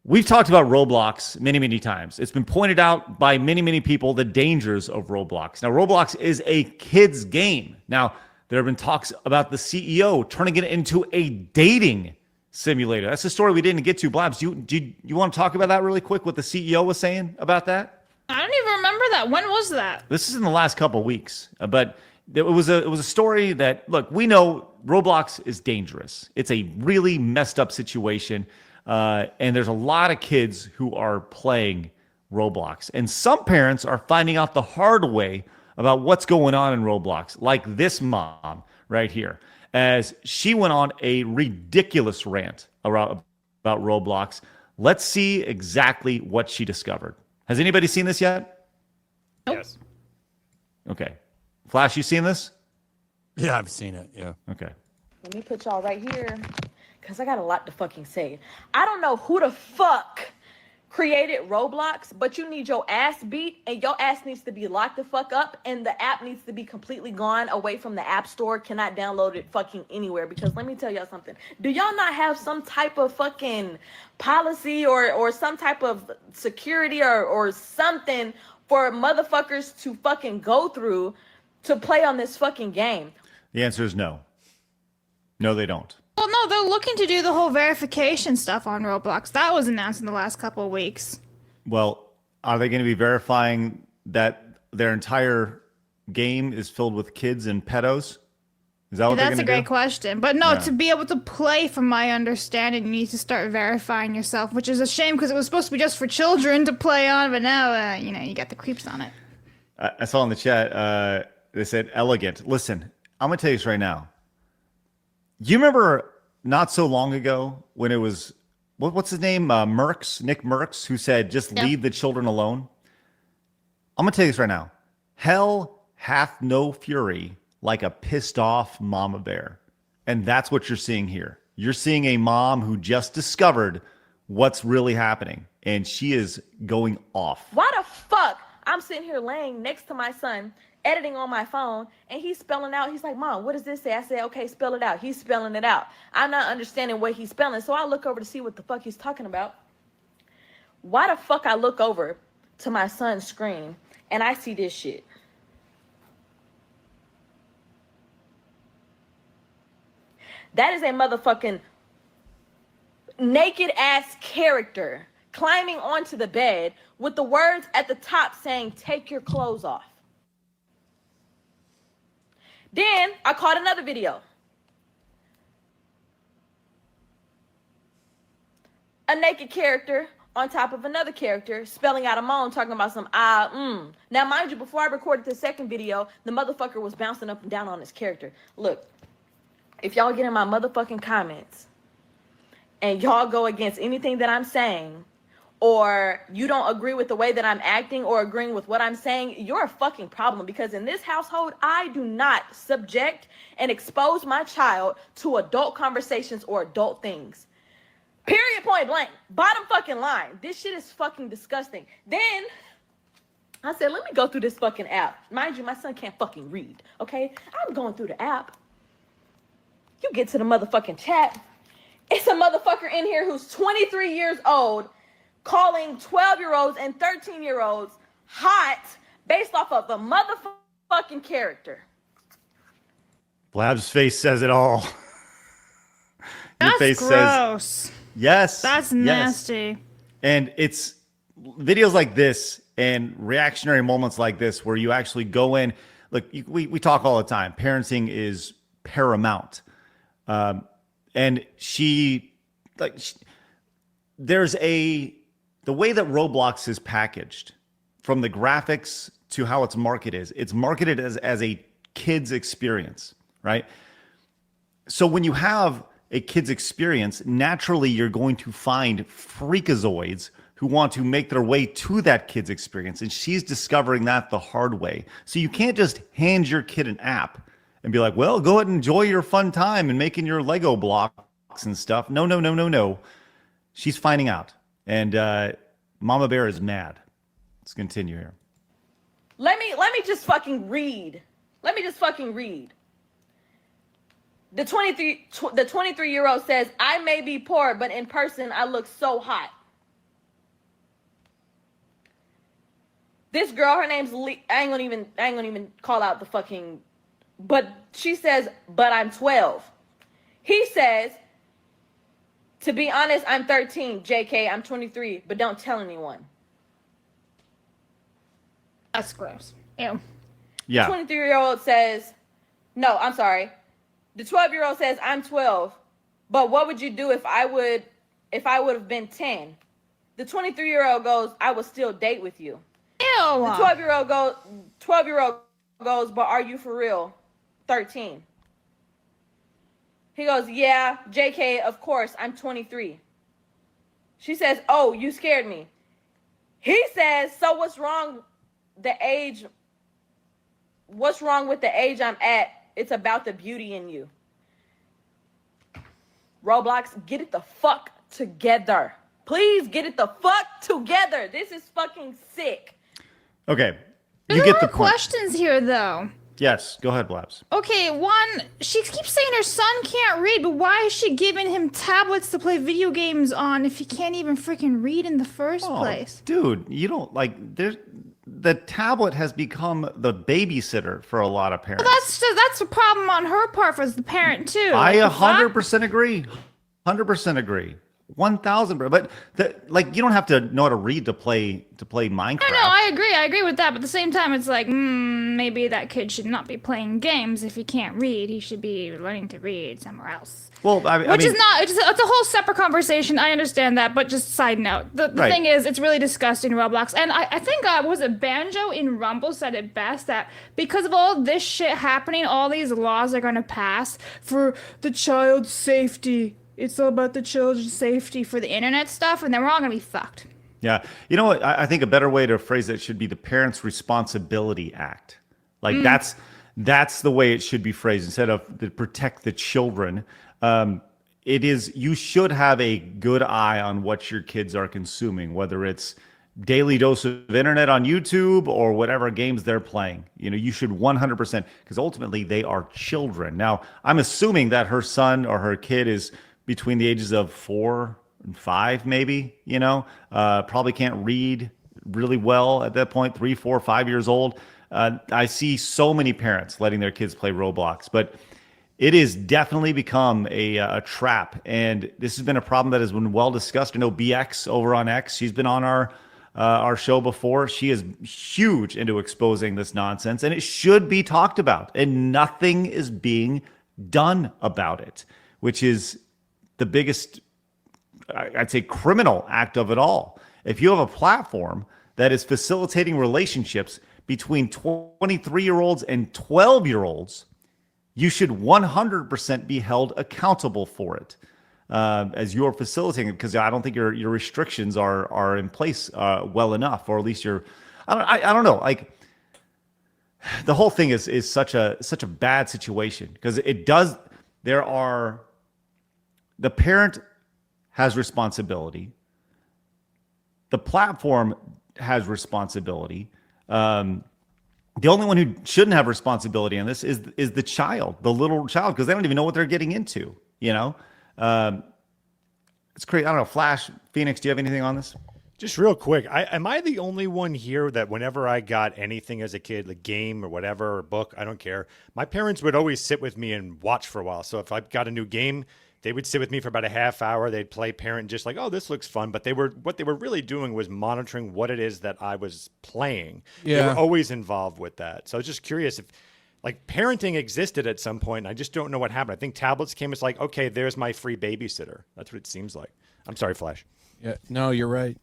We've talked about Roblox many, many times. It's been pointed out by many, many people the dangers of Roblox. Now, Roblox is a kid's game. Now, there have been talks about the CEO turning it into a dating simulator. That's the story we didn't get to. Blabs, you want to talk about that really quick? What the CEO was saying about that? I don't even remember that. When was that? This is in the last couple of weeks, but it was a story that, look, we know Roblox is dangerous. It's a really messed up situation. And there's a lot of kids who are playing Roblox. And some parents are finding out the hard way about what's going on in Roblox, like this mom right here, as she went on a ridiculous rant about Roblox. Let's see exactly what she discovered. Has anybody seen this yet? Yes. Okay. Flash, you seen this? Yeah, I've seen it. Yeah. Okay. Let me put y'all right here, because I got a lot to fucking say. I don't know who the fuck created Roblox, but you need your ass beat, and your ass needs to be locked the fuck up, and the app needs to be completely gone away from the app store. Cannot download it fucking anywhere, because let me tell y'all something. Do y'all not have some type of fucking policy or some type of security or something for motherfuckers to fucking go through to play on this fucking game? The answer is no. No, they don't. Well, no, they're looking to do the whole verification stuff on Roblox. That was announced in the last couple of weeks. Well, are they going to be verifying that their entire game is filled with kids and pedos? Is that what they're That's going a to do? great question. But no, Yeah. to be able to play, from my understanding, you need to start verifying yourself, which is a shame because it was supposed to be just for children to play on, but now, you got the creeps on it. I saw in the chat, they said elegant. Listen, I'm going to tell you this right now. You remember not so long ago when it was, what's his name? Nick Merckx, who said, just leave the children alone. I'm going to tell you this right now. Hell hath no fury like a pissed off mama bear. And that's what you're seeing here. You're seeing a mom who just discovered what's really happening. And she is going off. Why the fuck I'm sitting here laying next to my son, editing on my phone, and he's spelling out. He's like, Mom, what does this say? I said, okay, spell it out. He's spelling it out. I'm not understanding what he's spelling. So I look over to see what the fuck he's talking about. Why the fuck I look over to my son's screen and I see this shit? That is a motherfucking naked ass character climbing onto the bed with the words at the top saying, take your clothes off. Then I caught another video. A naked character on top of another character spelling out a moan, talking about some Now, mind you, before I recorded the second video, the motherfucker was bouncing up and down on his character. Look, if y'all get in my motherfucking comments and y'all go against anything that I'm saying, or you don't agree with the way that I'm acting or agreeing with what I'm saying, you're a fucking problem, because in this household, I do not subject and expose my child to adult conversations or adult things. Period, point blank. Bottom fucking line. This shit is fucking disgusting. Then I said, let me go through this fucking app. Mind you, my son can't fucking read, okay? I'm going through the app. You get to the motherfucking chat. It's a motherfucker in here who's 23 years old calling 12-year-olds and 13-year-olds hot based off of a motherfucking character. Blab's face says it all. Your That's face gross. says yes. That's yes. nasty. And it's videos like this and reactionary moments like this where you actually go in. Look, we talk all the time. Parenting is paramount. And there's the way that Roblox is packaged, from the graphics to how it's marketed as a kid's experience, right? So when you have a kid's experience, naturally you're going to find freakazoids who want to make their way to that kid's experience. And she's discovering that the hard way. So you can't just hand your kid an app and be like, well, go ahead and enjoy your fun time and making your Lego blocks and stuff. No. She's finding out. And Mama Bear is mad. Let's continue here. Let me just fucking read. The 23-year-old says, I may be poor, but in person I look so hot. This girl, her name's Lee. I ain't gonna even call out the fucking. But she says, "But I'm 12." He says, "To be honest, I'm 13. JK, I'm 23, but don't tell anyone." That's gross. Ew. Yeah. The 23-year-old says, "No, I'm sorry." The 12-year-old says, "I'm 12, but what would you do if I would have been 10?" The 23-year-old goes, "I would still date with you." Ew. The 12-year-old goes, "But are you for real? 13." He goes, "Yeah, JK, of course, I'm 23. She says, "Oh, you scared me." He says, "So what's wrong with the age I'm at? It's about the beauty in you." Roblox, get it the fuck together. Please get it the fuck together. This is fucking sick. Okay. There You get are the point. questions here, though. Yes. Go ahead, Blabs. Okay, one, she keeps saying her son can't read, but why is she giving him tablets to play video games on if he can't even freaking read in the first place? Dude, you don't like the tablet has become the babysitter for a lot of parents. That's a problem on her part as the parent too. I Like, the fact- 100% agree. 100% agree. 1000. But you don't have to know how to read to play Minecraft. No, I agree with that. But at the same time, it's like, maybe that kid should not be playing games if he can't read. He should be learning to read somewhere else. Well, I mean, Is not. It's a whole separate conversation. I understand that, but just side note. The Right. thing is, it's really disgusting, Roblox. And I think was it Banjo in Rumble said it best that because of all this shit happening, all these laws are going to pass for the child's safety. It's all about the children's safety for the internet stuff, and then we're all going to be fucked. Yeah. You know what? I think a better way to phrase it should be the Parents' Responsibility Act. Like that's the way it should be phrased instead of the protect the children. It is, you should have a good eye on what your kids are consuming, whether it's daily dose of internet on YouTube or whatever games they're playing. You know, you should 100%, because ultimately they are children. Now, I'm assuming that her son or her kid is between the ages of 4 and 5, maybe, probably can't read really well at that point, 3, 4, 5 years old. I see so many parents letting their kids play Roblox, but it has definitely become a trap. And this has been a problem that has been well discussed. I know BX over on X, she's been on our show before. She is huge into exposing this nonsense, and it should be talked about. And nothing is being done about it, which is the biggest, I'd say, criminal act of it all. If you have a platform that is facilitating relationships between 23-year-olds and 12-year-olds, you should 100% be held accountable for it as you're facilitating it, because I don't think your restrictions are in place well enough, or at least I don't know. Like, the whole thing is such a bad situation, because the parent has responsibility. The platform has responsibility. The only one who shouldn't have responsibility on this is the child, the little child, because they don't even know what they're getting into. It's crazy. I don't know. Flash, Phoenix, do you have anything on this? Just real quick, am I the only one here that whenever I got anything as a kid, like game or whatever, or book, I don't care, my parents would always sit with me and watch for a while. So if I got a new game, they would sit with me for about a half hour. They'd play parent, just like, oh, this looks fun. But what they were really doing was monitoring what it is that I was playing. Yeah. They were always involved with that. So I was just curious if, like, parenting existed at some point, and I just don't know what happened. I think tablets came as like, okay, there's my free babysitter. That's what it seems like. I'm sorry, Flash. Yeah, no, you're right.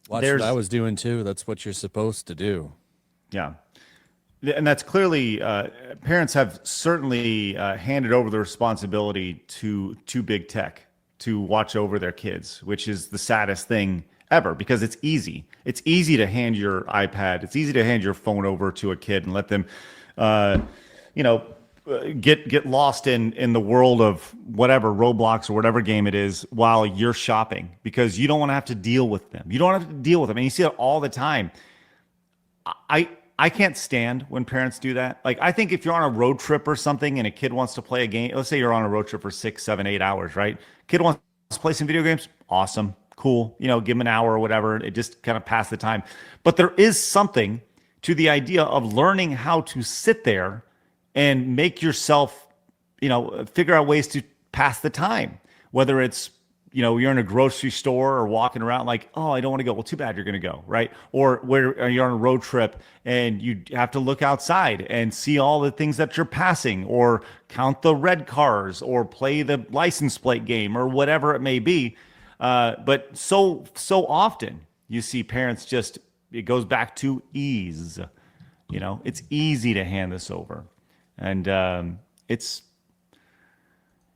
Watch what I was doing too. That's what you're supposed to do. Yeah. And that's clearly, parents have certainly handed over the responsibility to big tech to watch over their kids, which is the saddest thing ever, because it's easy. It's easy to hand your iPad. It's easy to hand your phone over to a kid and let them, get lost in the world of whatever Roblox or whatever game it is while you're shopping, because you don't want to have to deal with them. You don't have to deal with them. And you see it all the time. I can't stand when parents do that. Like, I think if you're on a road trip or something and a kid wants to play a game, let's say you're on a road trip for 6, 7, 8 hours, right? Kid wants to play some video games. Awesome. cool, give them an hour or whatever. It just kind of pass the time. But there is something to the idea of learning how to sit there and make yourself, figure out ways to pass the time, whether it's, you're in a grocery store or walking around like, oh, I don't want to go. Well, too bad you're going to go, right? Or where you're on a road trip and you have to look outside and see all the things that you're passing, or count the red cars, or play the license plate game, or whatever it may be. But so often you see parents it goes back to ease. It's easy to hand this over. And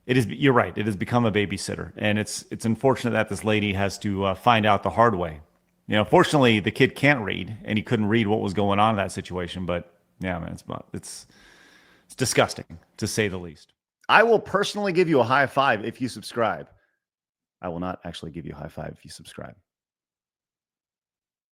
you're right. It has become a babysitter, and it's unfortunate that this lady has to find out the hard way. Fortunately, the kid can't read, and he couldn't read what was going on in that situation. But yeah, man, it's disgusting, to say the least. I will personally give you a high five if you subscribe. I will not actually give you a high five if you subscribe.